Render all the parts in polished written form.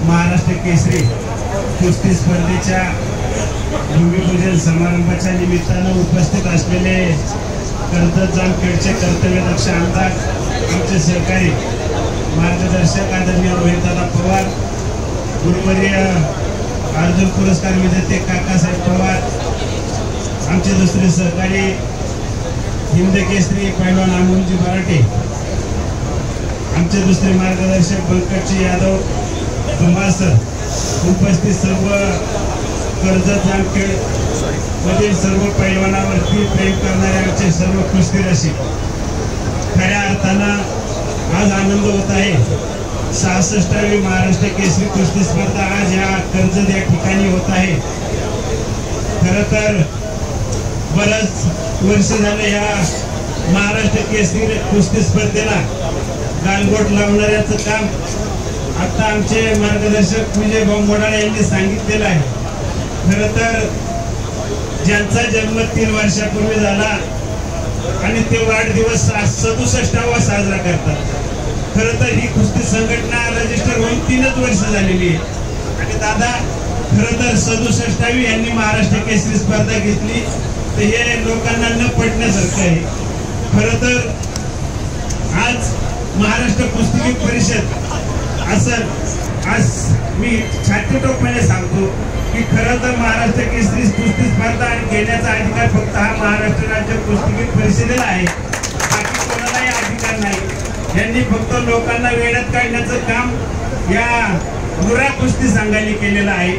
महाराष्ट्र केसरी कुस्ती स्पर्धेच्या भूमिपूजन समारंभाच्या निमित्तानं उपस्थित असलेले कर्जत जामखेडचे कर्तव्यदक्ष आमदार आमचे सहकारी मार्गदर्शक आदरणीय रोहितदादा पवार, गुरुवर्य अर्जुन पुरस्कार विजेते काकासाहेब पवार, आमचे दुसरे सहकारी हिंद केसरी पैलवान अमोलजी मराठे, आमचे दुसरे मार्गदर्शक पंकजी यादव कुंभासर, उपस्थित सर्व कर्जत जामखेड मधील सर्व पैलवानावरती प्रेम करणारे आमचे सर्व कुस्ती रसिक, खऱ्या अर्थानं आज आनंद होत आहे। 66वी महाराष्ट्र केसरी कुस्ती स्पर्धा आज या कर्जत या ठिकाणी होत आहे। खरं तर बरंच वर्ष झाले या महाराष्ट्र केसरी कुस्ती स्पर्धेला गालबोट लावणाऱ्याचं काम आता आमचे मार्गदर्शक विजय भाऊ मोडाळे यांनी सांगितलेलं आहे। खरं तर ज्यांचा जन्म 3 वर्षापूर्वी झाला आणि ते वाढदिवस 67वा साजरा करतात। खरं तर ही कुस्ती संघटना रजिस्टर होऊन 3च वर्ष झालेली आहे आणि दादा खरं तर 67वी यांनी महाराष्ट्र केसरी स्पर्धा घेतली तर हे लोकांना न पटण्यासारखं आहे। खरं तर आज महाराष्ट्र कुस्ती परिषद असं आज मी छातीटोपणे सांगतो की खरं तर महाराष्ट्र केसरी कुस्ती स्पर्धा घेण्याचा अधिकार फक्त हा महाराष्ट्र राज्य कुस्ती परिषदेला आहे, बाकी कोणालाही अधिकार नाही। यांनी फक्त लोकांना वेड्यात काढण्याचं काम या नुरा कुस्ती संघाने केलेलं आहे।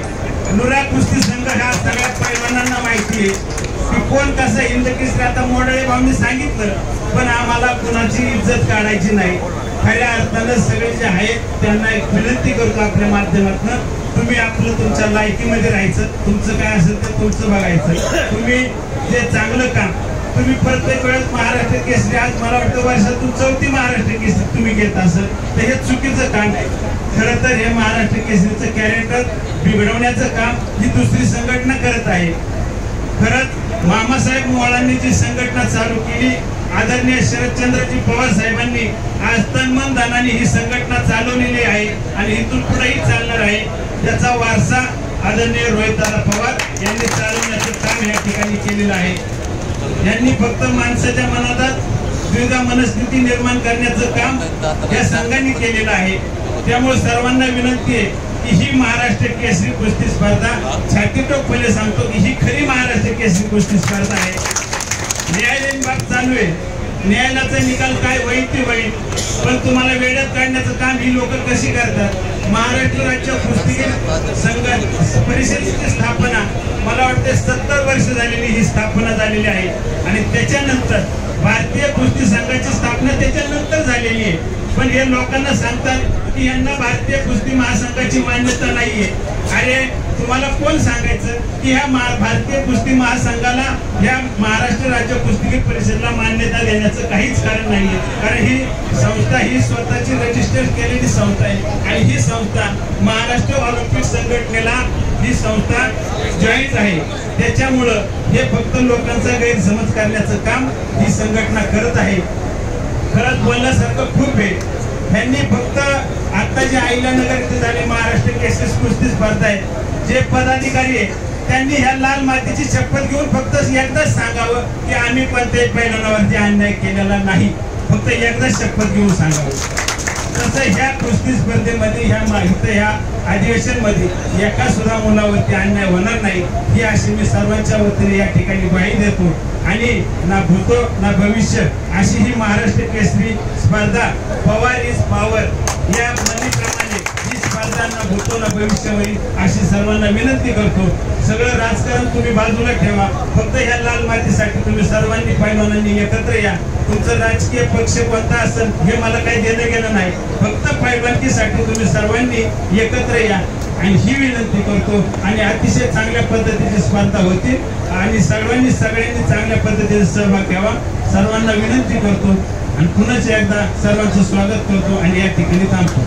नुरा कुस्ती संघ हा सगळ्या पैलवानांना माहिती आहे की कोण कसं हिंद केसरी। आता मोडाळे भाऊंनी सांगितलं, पण आम्हाला कुणाची इज्जत काढायची नाही। खऱ्या अर्थानं सगळे जे आहेत त्यांना एक विनंती करतो आपल्या माध्यमातून, तुम्ही आपलं तुमच्या लायकीमध्ये राहायचं, तुमचं काय असेल ते तुमचं बघायचं। तुम्ही जे चांगलं काम तुम्ही प्रत्येक वेळेस महाराष्ट्र केसरी, आज मला वाटतं वर्षातून 4थी महाराष्ट्र केसरी तुम्ही घेत असेल तर हे चुकीचं काम आहे। खरं तर हे महाराष्ट्र केसरीचं कॅरेक्टर बिघडवण्याचं काम ही दुसरी संघटना करत आहे। खरंच मामासाहेब मोळांनी जी संघटना चालू केली, आदरणीय शरदचंद्रजी पवार साहेबांनी आज तन मन धनाने ही संघटना चालवलेली आहे आणि इथून पुढेही चालणार आहे। त्याचा वारसा आदरणीय रोहितदादा पवार यांनी चालवण्याचं काम या ठिकाणी केलेलं आहे। यांनी फक्त माणसाच्या मनात द्विधा मनस्थिती निर्माण करण्याचं काम या संघाने केलेलं आहे। त्यामुळे सर्वांना विनंती आहे की ही महाराष्ट्र केसरी कुस्ती स्पर्धा छातीटोपणे सांगतो की ही खरी महाराष्ट्र केसरी कुस्ती स्पर्धा आहे। न्यायालयीन बाब चालू आहे, न्यायालयाचा निकाल काय होईल ते होईल, पण तुम्हाला वेड्यात काढण्याचं काम ही लोक कशी करतात। महाराष्ट्र राज्य कुस्ती संघ परिषदेची स्थापना मला वाटते 70 वर्ष झालेली ही स्थापना झालेली आहे आणि त्याच्यानंतर भारतीय कुस्ती संघाची स्थापना त्याच्यानंतर झालेली आहे। पण हे लोकांना सांगतात की यांना भारतीय कुस्ती महासंघाची मान्यता नाहीये। अरे तुम्हाला कोण सांगायचं की ह्या भारतीय कुस्ती महासंघाला या महाराष्ट्र राज्य कुस्तीगीर परिषदेला मान्यता देण्याचं काहीच कारण नाहीये, कारण ही संस्था ही स्वतःची रजिस्टर केलेली संस्था आहे आणि ही संस्था महाराष्ट्र ऑलिम्पिक संघटनेला ही संस्था जॉईन आहे। त्याच्यामुळं हे फक्त लोकांचा गैरसमज करण्याचं काम ही संघटना करत आहे। खरंच बोलण्यासारखं खूप आहे। यांनी फक्त आता जे अहिल्यानगर इथे झाली महाराष्ट्र केसरी कुस्ती स्पर्धा आहे, जे पदाधिकारी आहे त्यांनी ह्या लाल मातीची शपथ घेऊन फक्त एकदाच सांगावं की आम्ही कोणत्याही पैलवानावरती अन्याय केलेला नाही, फक्त एकदाच शपथ घेऊन सांगावं। तसं ह्या कुस्ती स्पर्धेमध्ये ह्या अधिवेशन मध्ये एका सुद्धा मुलावरती अन्याय होणार नाही ही अशी मी सर्वांच्या वतीने या ठिकाणी ग्वाही देतो आणि ना भूतो ना भविष्य अशी ही महाराष्ट्र केसरी स्पर्धा पॉवर इज पॉवर या म्हणीप्रमाणे ही स्पर्धा ना भूतो ना भविष्य होईल अशी सर्वांना विनंती करतो। सगळं राजकारण तुम्ही बाजूला ठेवा, फक्त ह्या लाल मातीसाठी तुम्ही सर्वांनी पैलवानांनी एकत्र या। तुमचं राजकीय पक्ष कोणता असेल हे मला काही देणं घेणं नाही, फक्त पैलवानकीसाठी तुम्ही सर्वांनी एकत्र या आणि ही विनंती करतो आणि अतिशय चांगल्या पद्धतीची स्पर्धा होती आणि सगळ्यांनी चांगल्या पद्धतीने सहभाग घ्यावा सर्वांना विनंती करतो आणि पुन्हा एकदा सर्वांचं स्वागत करतो आणि या ठिकाणी थांबतो।